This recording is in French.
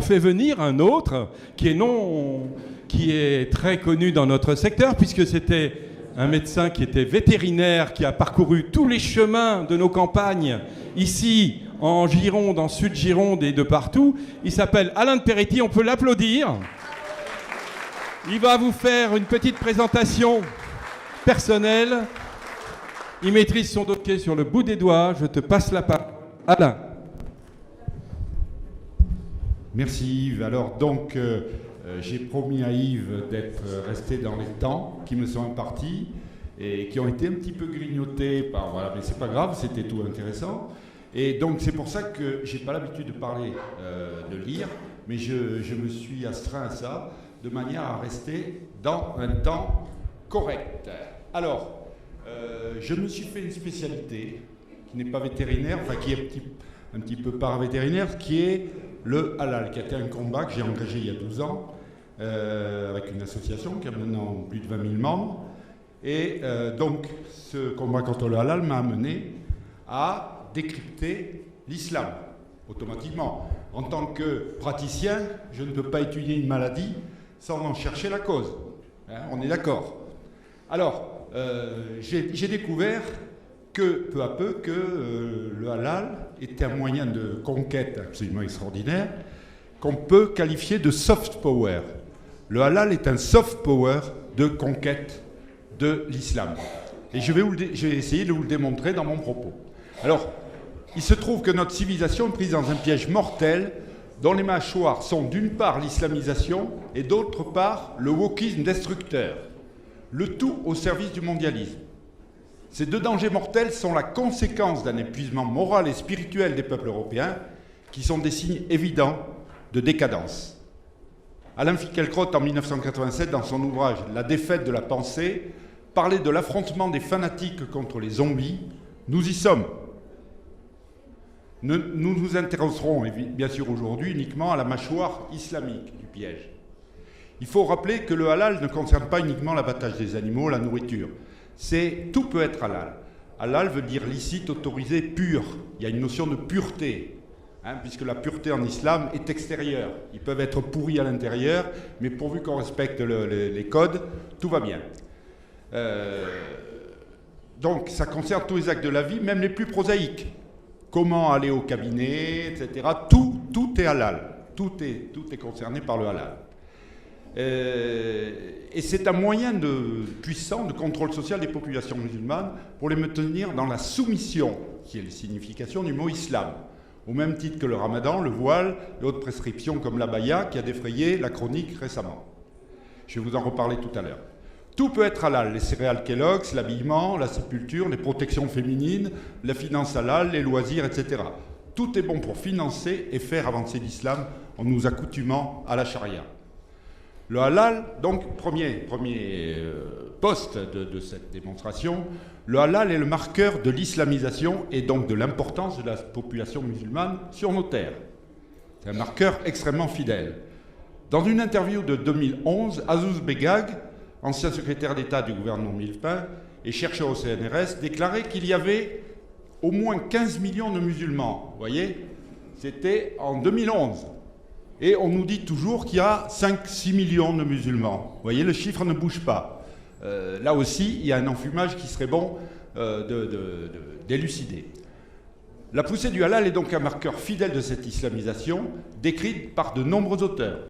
fait venir un autre qui est très connu dans notre secteur, puisque c'était un médecin qui était vétérinaire, qui a parcouru tous les chemins de nos campagnes, ici, en Gironde, en Sud-Gironde et de partout. Il s'appelle Alain de Peretti, on peut l'applaudir. Il va vous faire une petite présentation personnelle. Il maîtrise son dossier sur le bout des doigts. Je te passe la parole. Alain. Merci Yves. Alors donc, j'ai promis à Yves d'être resté dans les temps qui me sont impartis et qui ont été un petit peu grignotés par... Voilà, mais c'est pas grave, c'était tout intéressant. Et donc c'est pour ça que j'ai pas l'habitude de parler, de lire, mais je me suis astreint à ça de manière à rester dans un temps correct. Alors, je me suis fait une spécialité qui n'est pas vétérinaire, enfin qui est un petit peu paravétérinaire, qui est le halal, qui a été un combat que j'ai engagé il y a 12 ans avec une association qui a maintenant plus de 20 000 membres. Et donc, ce combat contre le halal m'a amené à décrypter l'islam, automatiquement. En tant que praticien, je ne peux pas étudier une maladie sans en chercher la cause. Hein, on est d'accord. Alors, j'ai découvert que, peu à peu, que le halal était un moyen de conquête absolument extraordinaire qu'on peut qualifier de soft power. Le halal est un soft power de conquête de l'islam. Et je vais essayer de vous le démontrer dans mon propos. Alors, il se trouve que notre civilisation est prise dans un piège mortel dont les mâchoires sont d'une part l'islamisation et d'autre part le wokisme destructeur. Le tout au service du mondialisme. Ces deux dangers mortels sont la conséquence d'un épuisement moral et spirituel des peuples européens qui sont des signes évidents de décadence. Alain Finkielkraut, en 1987, dans son ouvrage « La défaite de la pensée », parlait de l'affrontement des fanatiques contre les zombies. Nous y sommes. Nous nous intéresserons bien sûr aujourd'hui uniquement à la mâchoire islamique du piège. Il faut rappeler que le halal ne concerne pas uniquement l'abattage des animaux, la nourriture. Tout peut être halal. Halal veut dire licite, autorisé, pur. Il y a une notion de pureté, puisque la pureté en islam est extérieure. Ils peuvent être pourris à l'intérieur, mais pourvu qu'on respecte les codes, tout va bien. Donc ça concerne tous les actes de la vie, même les plus prosaïques. Comment aller au cabinet, etc. Tout est halal. Tout est concerné par le halal. Et c'est un moyen puissant de contrôle social des populations musulmanes pour les maintenir dans la soumission, qui est la signification du mot islam, au même titre que le ramadan, le voile et autres prescriptions comme l'abaya qui a défrayé la chronique récemment. Je vais vous en reparler tout à l'heure. Tout peut être halal, les céréales Kellogg's, l'habillement, la sépulture, les protections féminines, la finance halal, les loisirs, etc. Tout est bon pour financer et faire avancer l'islam en nous accoutumant à la charia. Le halal, donc, premier poste de cette démonstration, le halal est le marqueur de l'islamisation et donc de l'importance de la population musulmane sur nos terres. C'est un marqueur extrêmement fidèle. Dans une interview de 2011, Azouz Begag, ancien secrétaire d'État du gouvernement Millepin et chercheur au CNRS, déclarait qu'il y avait au moins 15 millions de musulmans. Vous voyez, c'était en 2011. Et on nous dit toujours qu'il y a 5-6 millions de musulmans. Vous voyez, le chiffre ne bouge pas. Là aussi, il y a un enfumage qui serait bon d'élucider. La poussée du halal est donc un marqueur fidèle de cette islamisation, décrite par de nombreux auteurs.